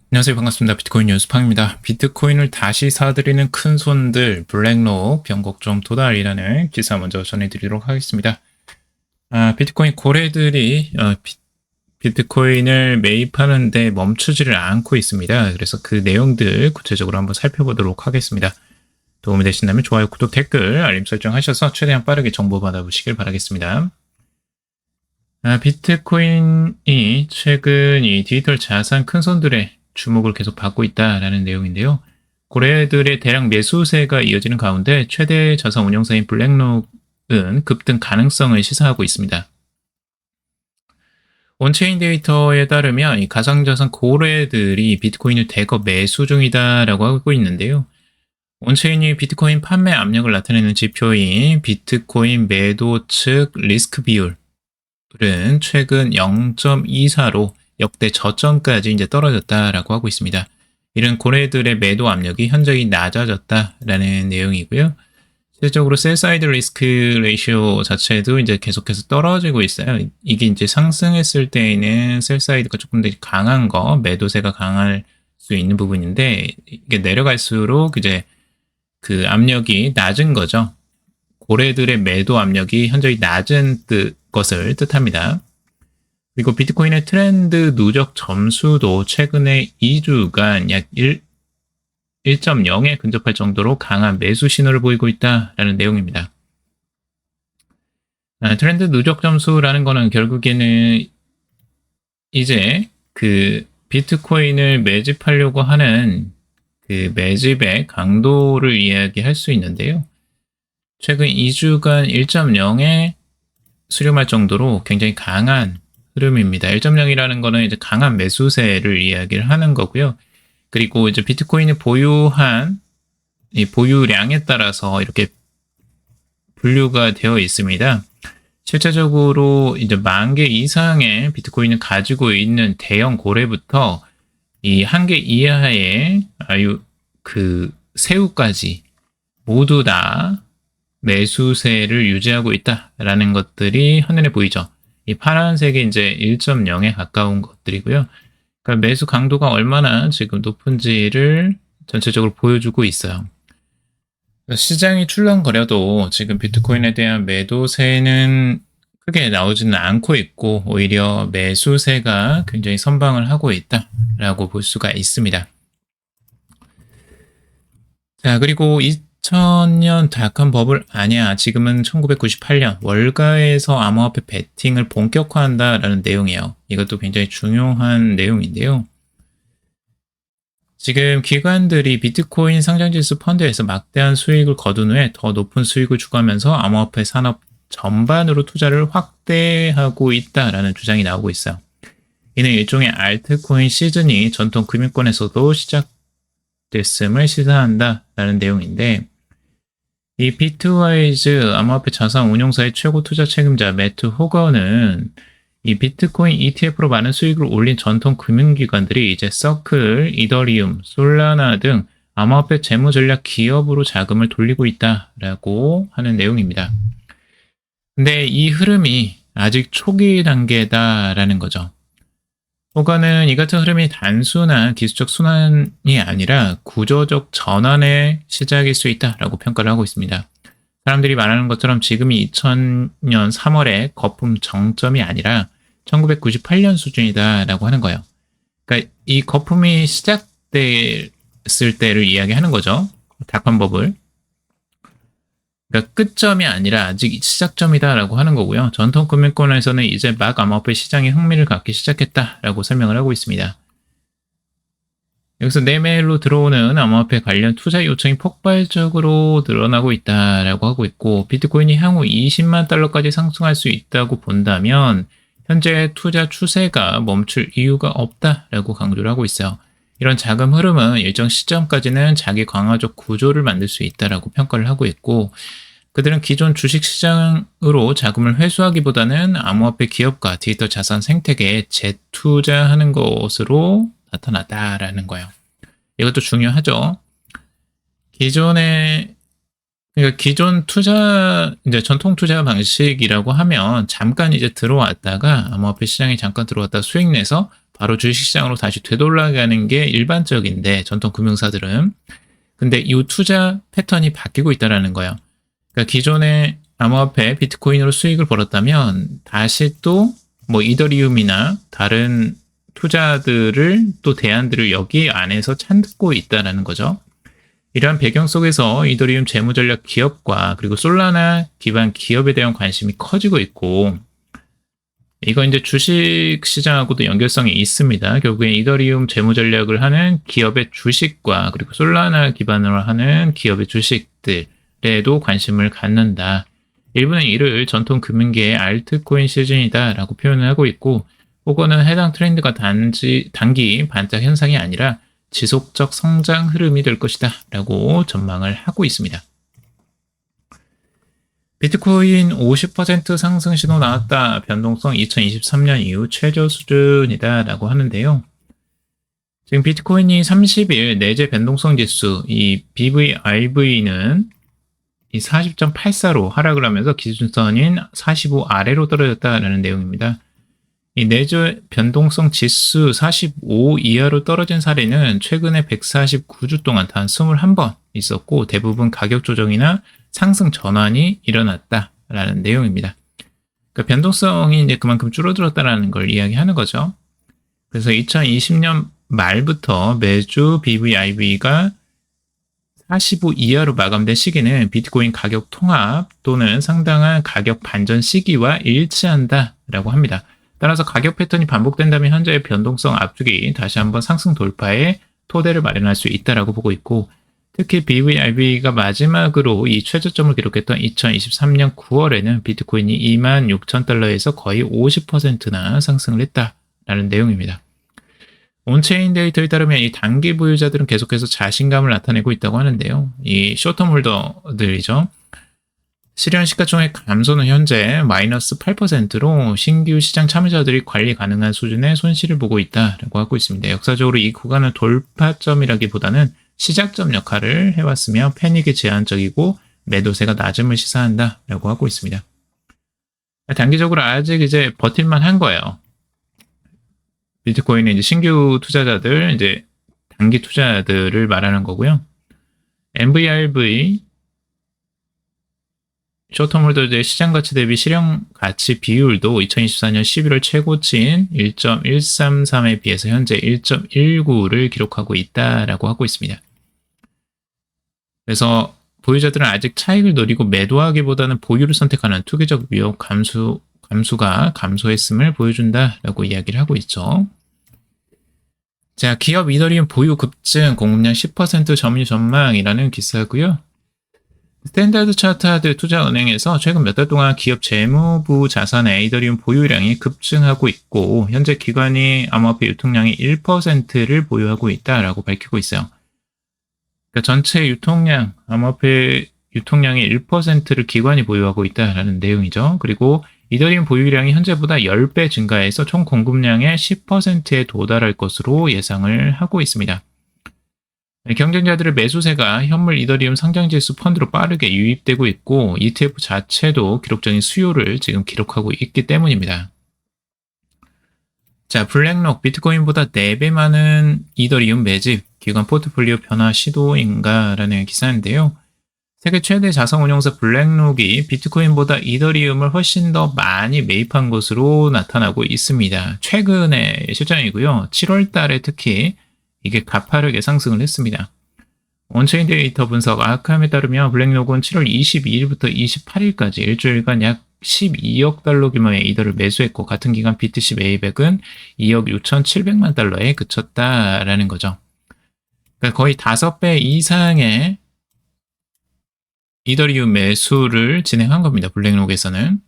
안녕하세요. 반갑습니다. 비트코인 뉴스팡입니다. 비트코인을 다시 사들이는 큰 손들, 블랙록, 변곡점 도달이라는 기사 먼저 전해드리도록 하겠습니다. 비트코인 고래들이 비트코인을 매입하는데 멈추지를 않고 있습니다. 그래서 그 내용들 구체적으로 한번 살펴보도록 하겠습니다. 도움이 되신다면 좋아요, 구독, 댓글, 알림 설정하셔서 최대한 빠르게 정보 받아보시길 바라겠습니다. 비트코인이 최근 이 디지털 자산 큰 손들의 주목을 계속 받고 있다라는 내용인데요. 고래들의 대량 매수세가 이어지는 가운데 최대 자산 운용사인 블랙록은 급등 가능성을 시사하고 있습니다. 온체인 데이터에 따르면 이 가상자산 고래들이 비트코인을 대거 매수 중이다라고 하고 있는데요. 온체인이 비트코인 판매 압력을 나타내는 지표인 비트코인 매도 측 리스크 비율은 최근 0.24로 역대 저점까지 이제 떨어졌다라고 하고 있습니다. 이런 고래들의 매도 압력이 현저히 낮아졌다라는 내용이고요. 실질적으로 셀사이드 리스크 레이시오 자체도 이제 계속해서 떨어지고 있어요. 이게 이제 상승했을 때에는 셀사이드가 조금 더 강한 거, 매도세가 강할 수 있는 부분인데 이게 내려갈수록 이제 그 압력이 낮은 거죠. 고래들의 매도 압력이 현저히 낮은 것을 뜻합니다. 그리고 비트코인의 트렌드 누적 점수도 최근에 2주간 약 1.0에 근접할 정도로 강한 매수 신호를 보이고 있다라는 내용입니다. 트렌드 누적 점수라는 거는 결국에는 이제 그 비트코인을 매집하려고 하는 그 매집의 강도를 이야기할 수 있는데요. 최근 2주간 1.0에 수렴할 정도로 굉장히 강한 흐름입니다. 1.0이라는 거는 이제 강한 매수세를 이야기를 하는 거고요. 그리고 이제 비트코인을 보유한 이 보유량에 따라서 이렇게 분류가 되어 있습니다. 실제적으로 이제 10,000개 이상의 비트코인을 가지고 있는 대형 고래부터 이 1개 이하의 새우까지 모두 다 매수세를 유지하고 있다라는 것들이 한눈에 보이죠. 이 파란색이 이제 1.0에 가까운 것들이고요. 그러니까 매수 강도가 얼마나 지금 높은지를 전체적으로 보여주고 있어요. 시장이 출렁거려도 지금 비트코인에 대한 매도세는 크게 나오지는 않고 있고 오히려 매수세가 굉장히 선방을 하고 있다라고 볼 수가 있습니다. 자, 그리고 2000년 닷컴 버블 아니야. 지금은 1998년 월가에서 암호화폐 베팅을 본격화한다라는 내용이에요. 이것도 굉장히 중요한 내용인데요. 지금 기관들이 비트코인 상장지수 펀드에서 막대한 수익을 거둔 후에 더 높은 수익을 추구하면서 암호화폐 산업 전반으로 투자를 확대하고 있다라는 주장이 나오고 있어요. 이는 일종의 알트코인 시즌이 전통 금융권에서도 시작됐음을 시사한다라는 내용인데 이 비트와이즈 암호화폐 자산 운용사의 최고 투자 책임자 매트 호거는 이 비트코인 ETF로 많은 수익을 올린 전통 금융기관들이 이제 서클, 이더리움, 솔라나 등 암호화폐 재무전략 기업으로 자금을 돌리고 있다라고 하는 내용입니다. 근데 이 흐름이 아직 초기 단계다라는 거죠. 호가는 이 같은 흐름이 단순한 기술적 순환이 아니라 구조적 전환의 시작일 수 있다라고 평가를 하고 있습니다. 사람들이 말하는 것처럼 지금이 2000년 3월의 거품 정점이 아니라 1998년 수준이다라고 하는 거예요. 그러니까 이 거품이 시작됐을 때를 이야기하는 거죠. 닷컴 버블. 그러니까 끝점이 아니라 아직 시작점이다라고 하는 거고요. 전통 금융권에서는 이제 막 암호화폐 시장에 흥미를 갖기 시작했다라고 설명을 하고 있습니다. 여기서 내매일로 들어오는 암호화폐 관련 투자 요청이 폭발적으로 늘어나고 있다라고 하고 있고 비트코인이 향후 20만 달러까지 상승할 수 있다고 본다면 현재 투자 추세가 멈출 이유가 없다라고 강조를 하고 있어요. 이런 자금 흐름은 일정 시점까지는 자기 강화적 구조를 만들 수 있다라고 평가를 하고 있고 그들은 기존 주식시장으로 자금을 회수하기보다는 암호화폐 기업과 디지털 자산 생태계에 재투자하는 것으로 나타났다라는 거예요. 이것도 중요하죠. 그러니까 기존 투자, 이제 전통 투자 방식이라고 하면 잠깐 이제 들어왔다가 암호화폐 시장에 잠깐 들어왔다 수익 내서 바로 주식시장으로 다시 되돌아가는 게 일반적인데 전통 금융사들은. 근데 이 투자 패턴이 바뀌고 있다는 거예요. 그러니까 기존에 암호화폐 비트코인으로 수익을 벌었다면 다시 또 뭐 이더리움이나 다른 투자들을 또 대안들을 여기 안에서 찾고 있다는 거죠. 이러한 배경 속에서 이더리움 재무전략 기업과 그리고 솔라나 기반 기업에 대한 관심이 커지고 있고, 이거 이제 주식 시장하고도 연결성이 있습니다. 결국엔 이더리움 재무 전략을 하는 기업의 주식과 그리고 솔라나 기반으로 하는 기업의 주식들에도 관심을 갖는다. 일부는 이를 전통 금융계의 알트코인 시즌이다라고 표현을 하고 있고, 혹은 해당 트렌드가 단기 반짝 현상이 아니라 지속적 성장 흐름이 될 것이다 라고 전망을 하고 있습니다. 비트코인 50% 상승 신호 나왔다. 변동성 2023년 이후 최저 수준이다 라고 하는데요. 지금 비트코인이 30일 내재 변동성 지수, 이 BVIV는 이 40.84로 하락을 하면서 기준선인 45 아래로 떨어졌다라는 내용입니다. 이 내재 변동성 지수 45 이하로 떨어진 사례는 최근에 149주 동안 단 21번 있었고, 대부분 가격 조정이나 상승 전환이 일어났다라는 내용입니다. 그러니까 변동성이 이제 그만큼 줄어들었다라는 걸 이야기하는 거죠. 그래서 2020년 말부터 매주 BVIV가 45 이하로 마감된 시기는 비트코인 가격 통합 또는 상당한 가격 반전 시기와 일치한다라고 합니다. 따라서 가격 패턴이 반복된다면 현재의 변동성 압축이 다시 한번 상승 돌파에 토대를 마련할 수 있다라고 보고 있고, 특히 BVIV가 마지막으로 이 최저점을 기록했던 2023년 9월에는 비트코인이 26,000달러에서 거의 50%나 상승을 했다라는 내용입니다. 온체인 데이터에 따르면 이 단기 보유자들은 계속해서 자신감을 나타내고 있다고 하는데요. 이 쇼텀 홀더들이죠. 실현 시가총액 감소는 현재 마이너스 8%로 신규 시장 참여자들이 관리 가능한 수준의 손실을 보고 있다라고 하고 있습니다. 역사적으로 이 구간은 돌파점이라기보다는 시작점 역할을 해왔으며 패닉이 제한적이고 매도세가 낮음을 시사한다라고 하고 있습니다. 단기적으로 아직 이제 버틸만 한 거예요. 비트코인은 이제 신규 투자자들, 이제 단기 투자들을 말하는 거고요. MVRV 쇼텀홀더즈의 시장가치 대비 실현가치 비율도 2024년 11월 최고치인 1.133에 비해서 현재 1.19를 기록하고 있다라고 하고 있습니다. 그래서 보유자들은 아직 차익을 노리고 매도하기보다는 보유를 선택하는 투기적 위협 감수가 감소했음을 보여준다라고 이야기를 하고 있죠. 자, 기업 이더리움 보유 급증 공급량 10% 점유 전망이라는 기사고요. 스탠다드 차트드 투자은행에서 최근 몇 달 동안 기업 재무부 자산의 이더리움 보유량이 급증하고 있고, 현재 기관이 암호화폐 유통량의 1%를 보유하고 있다라고 밝히고 있어요. 그러니까 전체 유통량, 암호화폐 유통량의 1%를 기관이 보유하고 있다라는 내용이죠. 그리고 이더리움 보유량이 현재보다 10배 증가해서 총 공급량의 10%에 도달할 것으로 예상을 하고 있습니다. 경쟁자들의 매수세가 현물 이더리움 상장지수 펀드로 빠르게 유입되고 있고, ETF 자체도 기록적인 수요를 지금 기록하고 있기 때문입니다. 자, 블랙록 비트코인보다 4배 많은 이더리움 매집, 기관 포트폴리오 변화 시도인가라는 기사인데요. 세계 최대 자산운용사 블랙록이 비트코인보다 이더리움을 훨씬 더 많이 매입한 것으로 나타나고 있습니다. 최근의 실정이고요. 7월 달에 특히 이게 가파르게 상승을 했습니다. 온체인 데이터 분석 아캄에 따르면 블랙록은 7월 22일부터 28일까지 일주일간 약 12억 달러 규모의 이더를 매수했고, 같은 기간 BTC 매입액은 2억 6,700만 달러에 그쳤다라는 거죠. 그러니까 거의 5배 이상의 이더리움 매수를 진행한 겁니다. 블랙록에서는.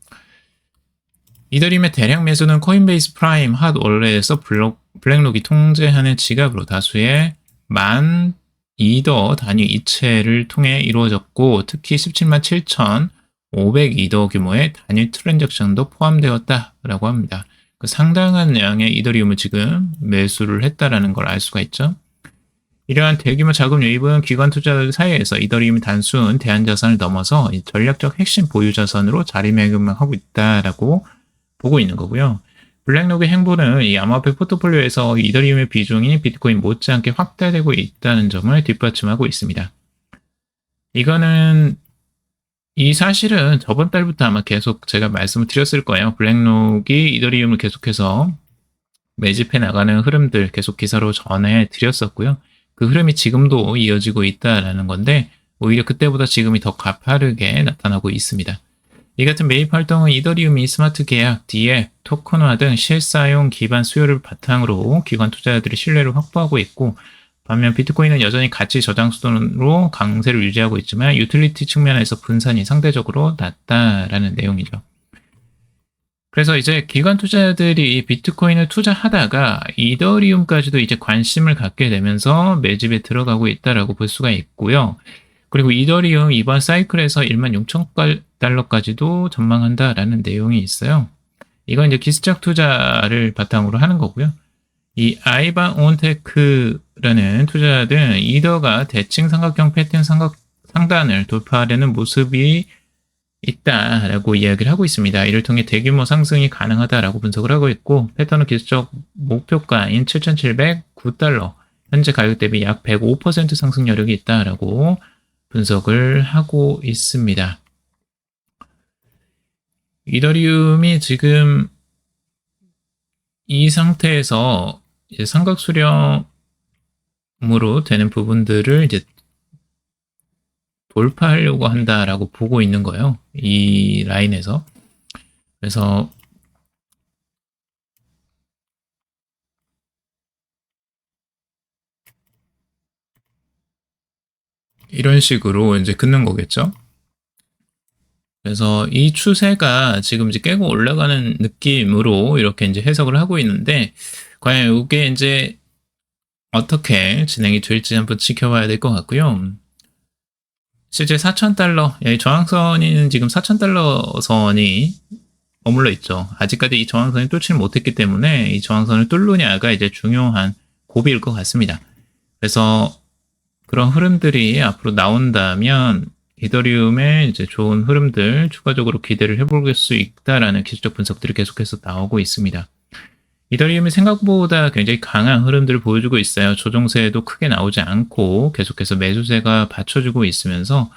이더리움의 대량 매수는 코인베이스 프라임 핫 월렛에서 블랙록이 통제하는 지갑으로 다수의 만 이더 단위 이체를 통해 이루어졌고, 특히 17만 7,500 이더 규모의 단위 트랜잭션도 포함되었다라고 합니다. 상당한 양의 이더리움을 지금 매수를 했다라는 걸 알 수가 있죠. 이러한 대규모 자금 유입은 기관 투자자들 사이에서 이더리움이 단순 대안자산을 넘어서 전략적 핵심 보유 자산으로 자리매김하고 있다라고 보고 있는 거고요. 블랙록의 행보는 이 암호화폐 포트폴리오에서 이더리움의 비중이 비트코인 못지않게 확대되고 있다는 점을 뒷받침하고 있습니다. 이 사실은 저번 달부터 아마 계속 제가 말씀을 드렸을 거예요. 블랙록이 이더리움을 계속해서 매집해 나가는 흐름들 계속 기사로 전해 드렸었고요. 그 흐름이 지금도 이어지고 있다라는 건데 오히려 그때보다 지금이 더 가파르게 나타나고 있습니다. 이 같은 매입 활동은 이더리움이 스마트 계약, DApp, 토큰화 등 실사용 기반 수요를 바탕으로 기관 투자자들의 신뢰를 확보하고 있고 반면 비트코인은 여전히 가치 저장수단으로 강세를 유지하고 있지만 유틸리티 측면에서 분산이 상대적으로 낮다라는 내용이죠. 그래서 이제 기관 투자자들이 비트코인을 투자하다가 이더리움까지도 이제 관심을 갖게 되면서 매집에 들어가고 있다라고 볼 수가 있고요. 그리고 이더리움 이번 사이클에서 16,000달러까지도 전망한다라는 내용이 있어요. 이건 이제 기술적 투자를 바탕으로 하는 거고요. 이 아이바 온테크라는 투자자들은 이더가 대칭 삼각형 패턴 상단을 돌파하려는 모습이 있다라고 이야기를 하고 있습니다. 이를 통해 대규모 상승이 가능하다라고 분석을 하고 있고 패턴은 기술적 목표가인 7,709달러 현재 가격 대비 약 105% 상승 여력이 있다라고 분석을 하고 있습니다. 이더리움이 지금 이 상태에서 이제 삼각수렴으로 되는 부분들을 이제 돌파하려고 한다라고 보고 있는 거예요. 이 라인에서. 그래서 이런 식으로 이제 긋는 거겠죠. 그래서 이 추세가 지금 이제 깨고 올라가는 느낌으로 이렇게 이제 해석을 하고 있는데 과연 이게 이제 어떻게 진행이 될지 한번 지켜봐야 될 것 같고요. 실제 4,000달러, 저항선이 지금 4,000달러 선이 머물러 있죠. 아직까지 이 저항선이 뚫지를 못했기 때문에 이 저항선을 뚫느냐가 이제 중요한 고비일 것 같습니다. 그래서 그런 흐름들이 앞으로 나온다면 이더리움의 이제 좋은 흐름들 추가적으로 기대를 해볼 수 있다라는 기술적 분석들이 계속해서 나오고 있습니다. 이더리움이 생각보다 굉장히 강한 흐름들을 보여주고 있어요. 조정세도 크게 나오지 않고 계속해서 매수세가 받쳐주고 있으면서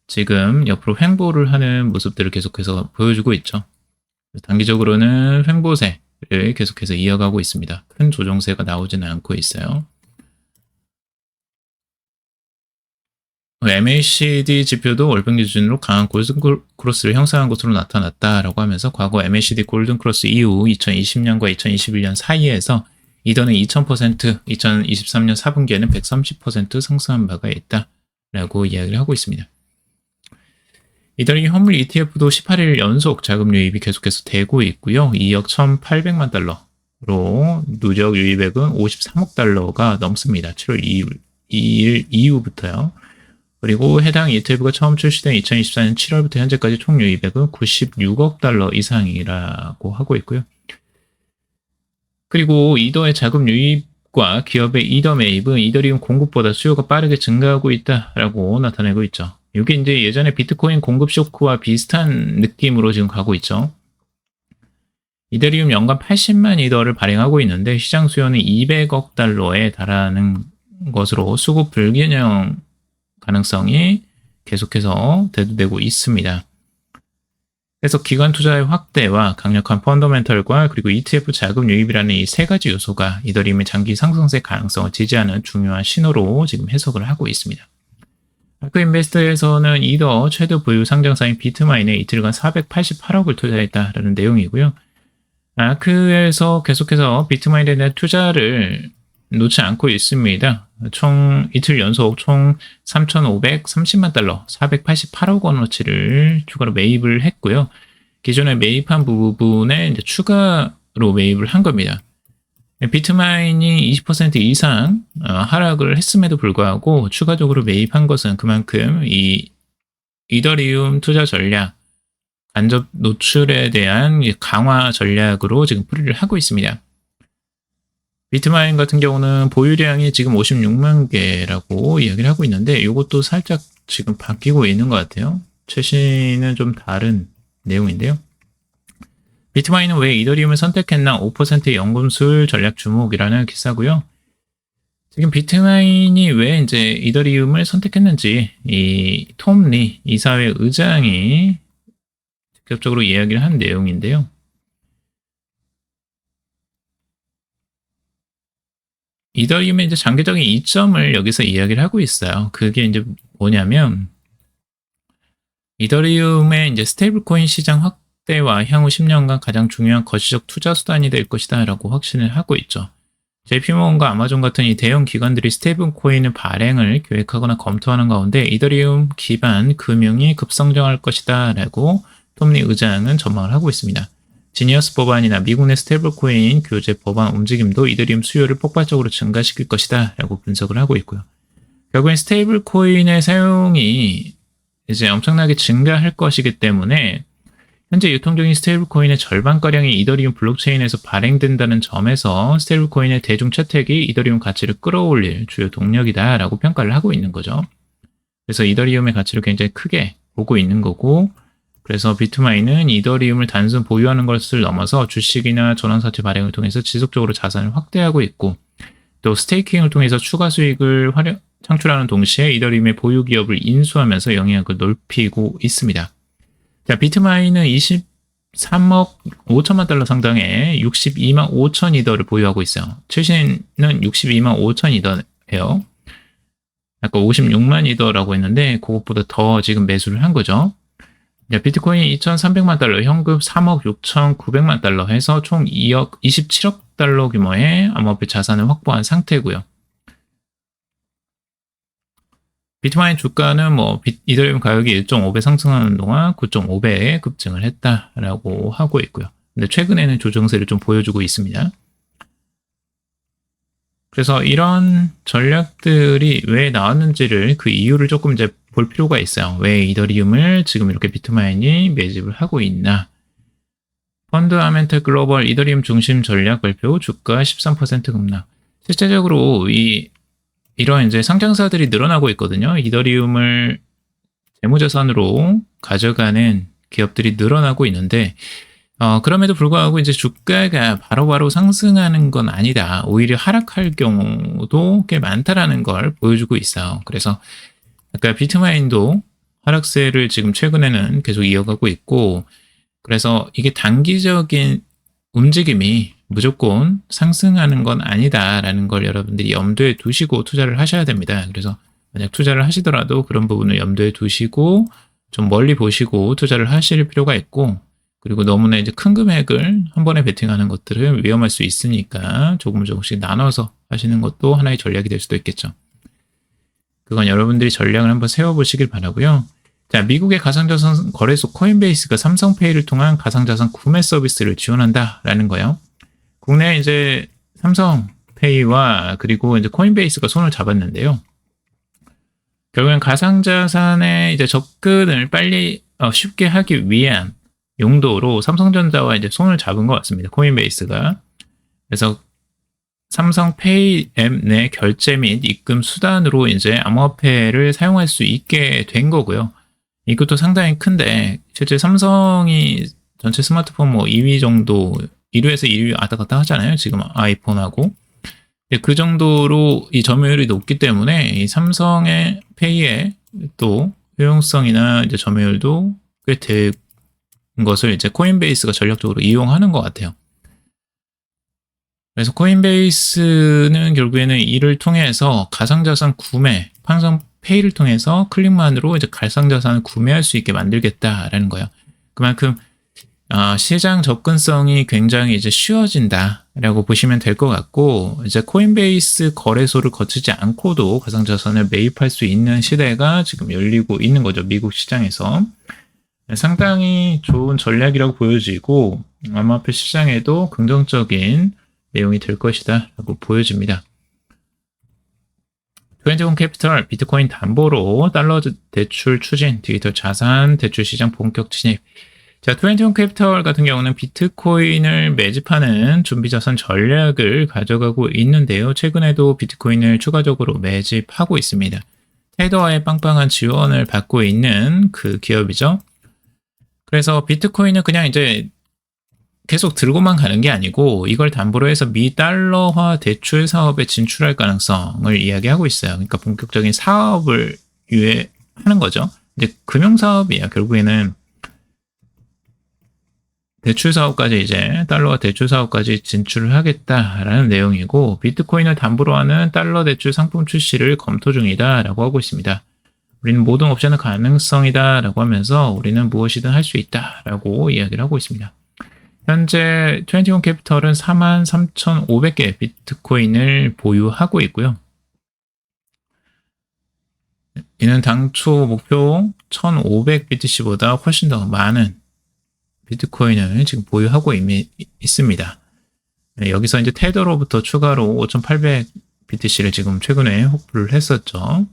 지금 옆으로 횡보를 하는 모습들을 계속해서 보여주고 있죠. 단기적으로는 횡보세를 계속해서 이어가고 있습니다. 큰 조정세가 나오지는 않고 있어요. MACD 지표도 월봉 기준으로 강한 골든 크로스를 형성한 것으로 나타났다라고 하면서 과거 MACD 골든 크로스 이후 2020년과 2021년 사이에서 이더는 2000%, 2023년 4분기에는 130% 상승한 바가 있다라고 이야기를 하고 있습니다. 이더리움 현물 ETF도 18일 연속 자금 유입이 계속해서 되고 있고요. 2억 1,800만 달러로 누적 유입액은 53억 달러가 넘습니다. 7월 2일 이후부터요. 그리고 해당 ETF가 처음 출시된 2024년 7월부터 현재까지 총 유입액은 96억 달러 이상이라고 하고 있고요. 그리고 이더의 자금 유입과 기업의 이더 매입은 이더리움 공급보다 수요가 빠르게 증가하고 있다라고 나타내고 있죠. 이게 이제 예전에 비트코인 공급 쇼크와 비슷한 느낌으로 지금 가고 있죠. 이더리움 연간 80만 이더를 발행하고 있는데 시장 수요는 200억 달러에 달하는 것으로 수급 불균형 가능성이 계속해서 대두되고 있습니다. 그래서 기관 투자의 확대와 강력한 펀더멘털과 그리고 ETF 자금 유입이라는 이 세 가지 요소가 이더리움의 장기 상승세 가능성을 지지하는 중요한 신호로 지금 해석을 하고 있습니다. 아크인베스트에서는 이더 최대 보유 상장사인 비트마인에 이틀간 488억을 투자했다라는 내용이고요. 아크에서 계속해서 비트마인에 대한 투자를 놓지 않고 있습니다. 총 이틀 연속 총 3,530만 달러, 488억 원어치를 추가로 매입을 했고요. 기존에 매입한 부분에 이제 추가로 매입을 한 겁니다. 비트마인이 20% 이상 하락을 했음에도 불구하고 추가적으로 매입한 것은 그만큼 이 이더리움 투자 전략, 간접 노출에 대한 강화 전략으로 지금 풀이를 하고 있습니다. 비트마인 같은 경우는 보유량이 지금 56만 개라고 이야기를 하고 있는데 이것도 살짝 지금 바뀌고 있는 것 같아요. 최신은 좀 다른 내용인데요. 비트마인은 왜 이더리움을 선택했나? 5%의 연금 수율 전략 주목이라는 기사고요. 지금 비트마인이 왜 이제 이더리움을 선택했는지 이 톰 리 이사회 의장이 직접적으로 이야기를 한 내용인데요. 이더리움의 이제 장기적인 이점을 여기서 이야기를 하고 있어요. 그게 이제 뭐냐면 이더리움의 이제 스테이블 코인 시장 확대와 향후 10년간 가장 중요한 거시적 투자 수단이 될 것이다라고 확신을 하고 있죠. JP모건과 아마존 같은 이 대형 기관들이 스테이블 코인의 발행을 계획하거나 검토하는 가운데 이더리움 기반 금융이 급성장할 것이다라고 톰리 의장은 전망을 하고 있습니다. 지니어스 법안이나 미국 내 스테이블 코인 교재 법안 움직임도 이더리움 수요를 폭발적으로 증가시킬 것이다라고 분석을 하고 있고요. 결국엔 스테이블 코인의 사용이 이제 엄청나게 증가할 것이기 때문에 현재 유통 중인 스테이블 코인의 절반가량이 이더리움 블록체인에서 발행된다는 점에서 스테이블 코인의 대중 채택이 이더리움 가치를 끌어올릴 주요 동력이다라고 평가를 하고 있는 거죠. 그래서 이더리움의 가치를 굉장히 크게 보고 있는 거고, 그래서 비트마인은 이더리움을 단순 보유하는 것을 넘어서 주식이나 전환사채 발행을 통해서 지속적으로 자산을 확대하고 있고, 또 스테이킹을 통해서 추가 수익을 창출하는 동시에 이더리움의 보유 기업을 인수하면서 영향력을 넓히고 있습니다. 자, 비트마인은 23억 5천만 달러 상당의 62만 5천 이더를 보유하고 있어요. 최신은 62만 5천 이더예요. 아까 56만 이더라고 했는데 그것보다 더 지금 매수를 한 거죠. 자, 비트코인 2,300만 달러, 현금 3억 6,900만 달러 해서 총 27억 달러 규모의 암호화폐 자산을 확보한 상태고요. 비트마인 주가는 이더리움 가격이 1.5배 상승하는 동안 9.5배에 급증을 했다라고 하고 있고요. 근데 최근에는 조정세를 좀 보여주고 있습니다. 그래서 이런 전략들이 왜 나왔는지를 그 이유를 조금 이제 볼 필요가 있어요. 왜 이더리움을 지금 이렇게 비트마인이 매집을 하고 있나? 펀드아멘털 글로벌 이더리움 중심 전략 발표 주가 13% 급락. 실제적으로 이런 이제 상장사들이 늘어나고 있거든요. 이더리움을 재무자산으로 가져가는 기업들이 늘어나고 있는데, 그럼에도 불구하고 이제 주가가 바로바로 상승하는 건 아니다. 오히려 하락할 경우도 꽤 많다라는 걸 보여주고 있어요. 그래서 아까 비트마인도 하락세를 지금 최근에는 계속 이어가고 있고, 그래서 이게 단기적인 움직임이 무조건 상승하는 건 아니다라는 걸 여러분들이 염두에 두시고 투자를 하셔야 됩니다. 그래서 만약 투자를 하시더라도 그런 부분을 염두에 두시고 좀 멀리 보시고 투자를 하실 필요가 있고, 그리고 너무나 이제 큰 금액을 한 번에 베팅하는 것들은 위험할 수 있으니까 조금씩 나눠서 하시는 것도 하나의 전략이 될 수도 있겠죠. 그건 여러분들이 전략을 한번 세워보시길 바라고요. 자, 미국의 가상자산 거래소 코인베이스가 삼성페이를 통한 가상자산 구매 서비스를 지원한다라는 거예요. 국내에 이제 삼성페이와 그리고 이제 코인베이스가 손을 잡았는데요. 결국엔 가상자산의 이제 접근을 빨리 쉽게 하기 위한 용도로 삼성전자와 이제 손을 잡은 것 같습니다. 코인베이스가. 그래서 삼성페이 앱 내 결제 및 입금 수단으로 이제 암호화폐를 사용할 수 있게 된 거고요. 이것도 상당히 큰데 실제 삼성이 전체 스마트폰 2위 정도 1위에서 2위 왔다 갔다 하잖아요. 지금 아이폰하고. 그 정도로 이 점유율이 높기 때문에 이 삼성의 페이의 또 효용성이나 이제 점유율도 꽤 된 것을 이제 코인베이스가 전략적으로 이용하는 것 같아요. 그래서 코인베이스는 결국에는 이를 통해서 가상자산 구매, 삼성페이를 통해서 클릭만으로 이제 가상자산을 구매할 수 있게 만들겠다라는 거예요. 그만큼 시장 접근성이 굉장히 이제 쉬워진다라고 보시면 될 것 같고, 이제 코인베이스 거래소를 거치지 않고도 가상자산을 매입할 수 있는 시대가 지금 열리고 있는 거죠. 미국 시장에서. 상당히 좋은 전략이라고 보여지고 암호화폐 시장에도 긍정적인 내용이 될 것이다 라고 보여집니다. 21 캐피털 비트코인 담보로 달러 대출 추진, 디지털 자산 대출 시장 본격 진입. 자, 21 캐피털 같은 경우는 비트코인을 매집하는 준비자산 전략을 가져가고 있는데요. 최근에도 비트코인을 추가적으로 매집하고 있습니다. 테더와의 빵빵한 지원을 받고 있는 그 기업이죠. 그래서 비트코인은 그냥 이제 계속 들고만 가는 게 아니고 이걸 담보로 해서 미 달러화 대출 사업에 진출할 가능성을 이야기하고 있어요. 그러니까 본격적인 사업을 하는 거죠. 이제 금융 사업이에요. 결국에는 대출 사업까지 이제 달러화 대출 사업까지 진출을 하겠다라는 내용이고 비트코인을 담보로 하는 달러 대출 상품 출시를 검토 중이다라고 하고 있습니다. 우리는 모든 옵션은 가능성이다라고 하면서 우리는 무엇이든 할 수 있다라고 이야기를 하고 있습니다. 현재 21 캐피털은 43,500개 비트코인을 보유하고 있고요. 이는 당초 목표 1,500BTC보다 훨씬 더 많은 비트코인을 지금 보유하고 있습니다. 여기서 이제 테더로부터 추가로 5,800BTC를 지금 최근에 확보를 했었죠.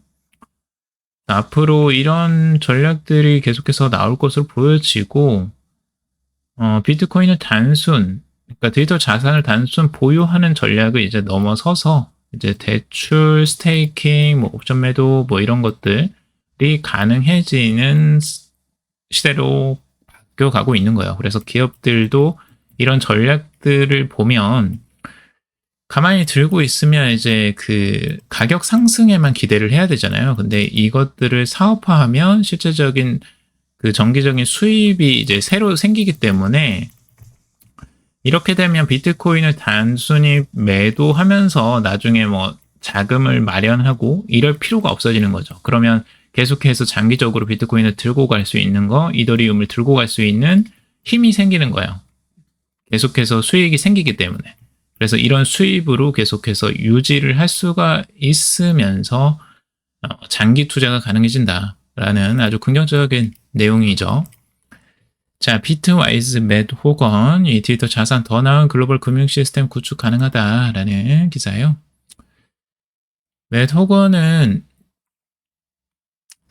앞으로 이런 전략들이 계속해서 나올 것으로 보여지고 비트코인을 그러니까 디지털 자산을 단순 보유하는 전략을 이제 넘어서서 이제 대출, 스테이킹, 옵션 매도 이런 것들이 가능해지는 시대로 바뀌어가고 있는 거예요. 그래서 기업들도 이런 전략들을 보면 가만히 들고 있으면 이제 그 가격 상승에만 기대를 해야 되잖아요. 근데 이것들을 사업화하면 실제적인 그 정기적인 수입이 이제 새로 생기기 때문에 이렇게 되면 비트코인을 단순히 매도하면서 나중에 자금을 마련하고 이럴 필요가 없어지는 거죠. 그러면 계속해서 장기적으로 비트코인을 들고 갈 수 있는 거, 이더리움을 들고 갈 수 있는 힘이 생기는 거예요. 계속해서 수익이 생기기 때문에. 그래서 이런 수입으로 계속해서 유지를 할 수가 있으면서 장기 투자가 가능해진다라는 아주 긍정적인 내용이죠. 자, 비트와이즈 맷 호건, 이 디지털 자산 더 나은 글로벌 금융 시스템 구축 가능하다라는 기사예요. 맷 호건은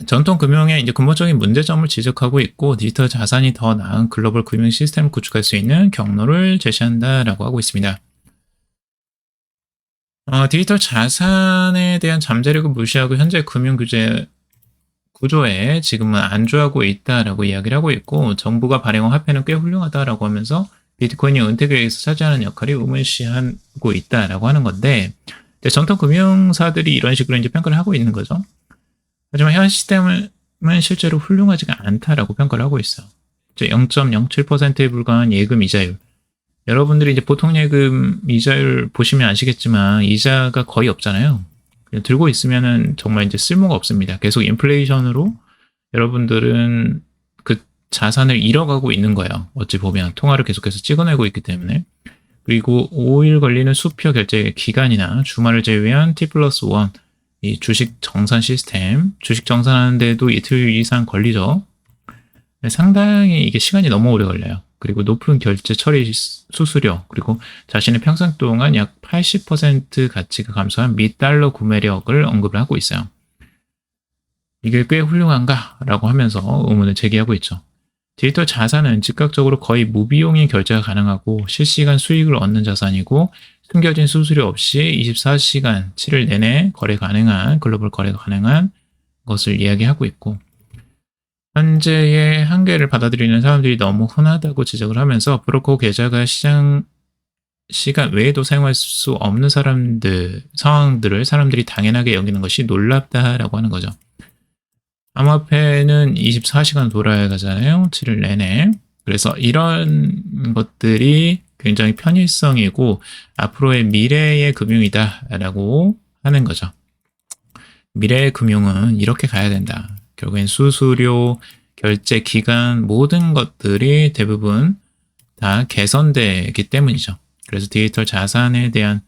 전통 금융의 이제 근본적인 문제점을 지적하고 있고 디지털 자산이 더 나은 글로벌 금융 시스템을 구축할 수 있는 경로를 제시한다라고 하고 있습니다. 디지털 자산에 대한 잠재력을 무시하고 현재 금융 규제 구조에 지금은 안주하고 있다라고 이야기를 하고 있고 정부가 발행한 화폐는 꽤 훌륭하다라고 하면서 비트코인이 은퇴 계획에서 차지하는 역할이 의문시하고 있다라고 하는 건데 전통 금융사들이 이런 식으로 이제 평가를 하고 있는 거죠. 하지만 현 시스템은 실제로 훌륭하지가 않다라고 평가를 하고 있어. 0.07%에 불과한 예금 이자율. 여러분들이 이제 보통 예금 이자율 보시면 아시겠지만 이자가 거의 없잖아요. 그냥 들고 있으면은 정말 이제 쓸모가 없습니다. 계속 인플레이션으로 여러분들은 그 자산을 잃어가고 있는 거예요. 어찌 보면 통화를 계속해서 찍어내고 있기 때문에. 그리고 5일 걸리는 수표 결제 기간이나 주말을 제외한 T+1 이 주식 정산 시스템, 주식 정산하는데도 이틀 이상 걸리죠. 상당히 이게 시간이 너무 오래 걸려요. 그리고 높은 결제 처리 수수료, 그리고 자신의 평생 동안 약 80% 가치가 감소한 미 달러 구매력을 언급을 하고 있어요. 이게 꽤 훌륭한가? 라고 하면서 의문을 제기하고 있죠. 디지털 자산은 즉각적으로 거의 무비용인 결제가 가능하고 실시간 수익을 얻는 자산이고 숨겨진 수수료 없이 24시간 7일 내내 거래 가능한 글로벌 거래가 가능한 것을 이야기하고 있고 현재의 한계를 받아들이는 사람들이 너무 흔하다고 지적을 하면서 브로커 계좌가 시간 외에도 사용할 수 없는 상황들을 사람들이 당연하게 여기는 것이 놀랍다라고 하는 거죠. 암호화폐는 24시간 돌아야 가잖아요. 7일 내내. 그래서 이런 것들이 굉장히 편의성이고 앞으로의 미래의 금융이다라고 하는 거죠. 미래의 금융은 이렇게 가야 된다. 결국엔 수수료, 결제 기간 모든 것들이 대부분 다 개선되기 때문이죠. 그래서 디지털 자산에 대한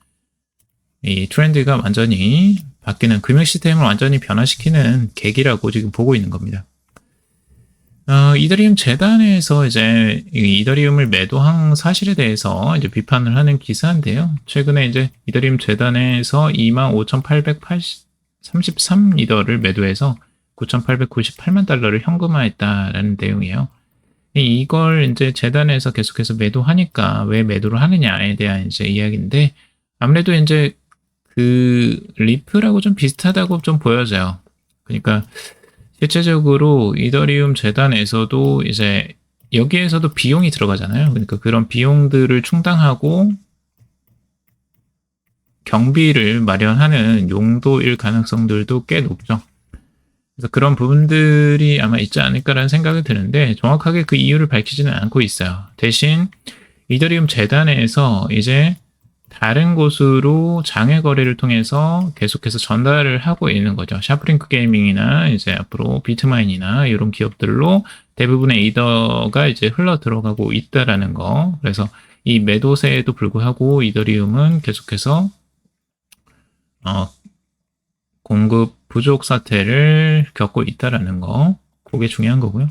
이 트렌드가 완전히 바뀌는 금융 시스템을 완전히 변화시키는 계기라고 지금 보고 있는 겁니다. 이더리움 재단에서 이제 이더리움을 매도한 사실에 대해서 이제 비판을 하는 기사인데요. 최근에 이제 이더리움 재단에서 25,833 이더를 매도해서 9,898만 달러를 현금화했다라는 내용이에요. 이걸 이제 재단에서 계속해서 매도하니까 왜 매도를 하느냐에 대한 이제 이야기인데 아무래도 이제 그 리플하고 좀 비슷하다고 좀 보여져요. 그러니까 실제적으로 이더리움 재단에서도 이제 여기에서도 비용이 들어가잖아요. 그러니까 그런 비용들을 충당하고 경비를 마련하는 용도일 가능성들도 꽤 높죠. 그래서 그런 부분들이 아마 있지 않을까라는 생각이 드는데 정확하게 그 이유를 밝히지는 않고 있어요. 대신 이더리움 재단에서 이제 다른 곳으로 장외 거래를 통해서 계속해서 전달을 하고 있는 거죠. 샤프링크 게이밍이나 이제 앞으로 비트마인이나 이런 기업들로 대부분의 이더가 이제 흘러 들어가고 있다라는 거. 그래서 이 매도세에도 불구하고 이더리움은 계속해서 공급 부족 사태를 겪고 있다라는 거. 그게 중요한 거고요.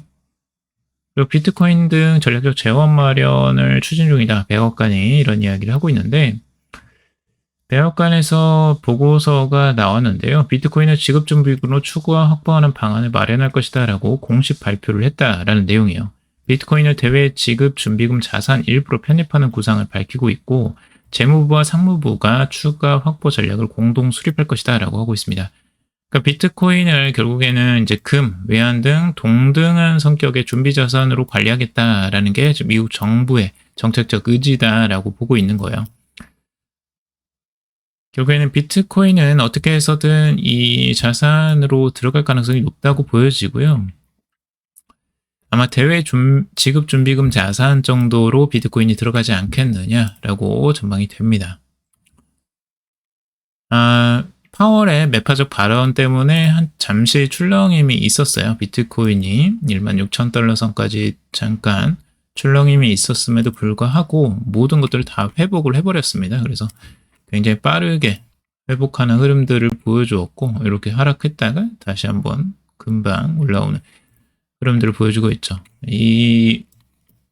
그리고 비트코인 등 전략적 재원 마련을 추진 중이다. 백악관이 이런 이야기를 하고 있는데 백악관에서 보고서가 나왔는데요. 비트코인을 지급준비금으로 추구와 확보하는 방안을 마련할 것이다 라고 공식 발표를 했다라는 내용이에요. 비트코인을 대외 지급준비금 자산 일부로 편입하는 구상을 밝히고 있고 재무부와 상무부가 추가 확보 전략을 공동 수립할 것이다 라고 하고 있습니다. 그러니까 비트코인을 결국에는 이제 금, 외환 등 동등한 성격의 준비 자산으로 관리하겠다라는 게 미국 정부의 정책적 의지다라고 보고 있는 거예요. 결국에는 비트코인은 어떻게 해서든 이 자산으로 들어갈 가능성이 높다고 보여지고요. 아마 대외 지급 준비금 자산 정도로 비트코인이 들어가지 않겠느냐라고 전망이 됩니다. 파월의 매파적 발언 때문에 잠시 출렁임이 있었어요. 비트코인이 16,000달러 선까지 잠깐 출렁임이 있었음에도 불구하고 모든 것들을 다 회복을 해버렸습니다. 그래서 굉장히 빠르게 회복하는 흐름들을 보여주었고 이렇게 하락했다가 다시 한번 금방 올라오는 흐름들을 보여주고 있죠. 이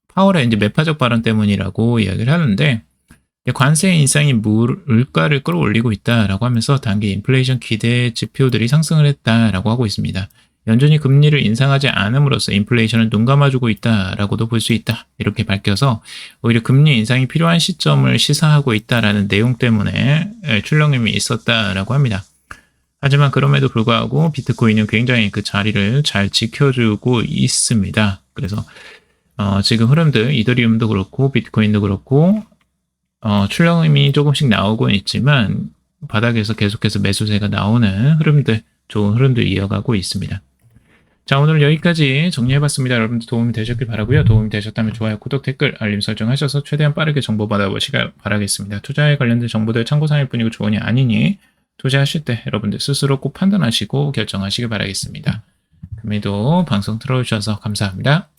파월의 이제 매파적 발언 때문이라고 이야기를 하는데 관세 인상이 물가를 끌어올리고 있다라고 하면서 단기 인플레이션 기대 지표들이 상승을 했다라고 하고 있습니다. 연준이 금리를 인상하지 않음으로써 인플레이션을 눈 감아주고 있다라고도 볼 수 있다. 이렇게 밝혀서 오히려 금리 인상이 필요한 시점을 시사하고 있다라는 내용 때문에 출렁임이 있었다라고 합니다. 하지만 그럼에도 불구하고 비트코인은 굉장히 그 자리를 잘 지켜주고 있습니다. 그래서 지금 흐름들 이더리움도 그렇고 비트코인도 그렇고 출렁임이 조금씩 나오고 있지만 바닥에서 계속해서 매수세가 나오는 흐름들, 좋은 흐름들 이어가고 있습니다. 자, 오늘 여기까지 정리해봤습니다. 여러분들 도움이 되셨길 바라고요. 도움이 되셨다면 좋아요, 구독, 댓글, 알림 설정하셔서 최대한 빠르게 정보 받아보시길 바라겠습니다. 투자에 관련된 정보들 참고사항일 뿐이고 조언이 아니니 투자하실 때 여러분들 스스로 꼭 판단하시고 결정하시길 바라겠습니다. 금일도 방송 틀어주셔서 감사합니다.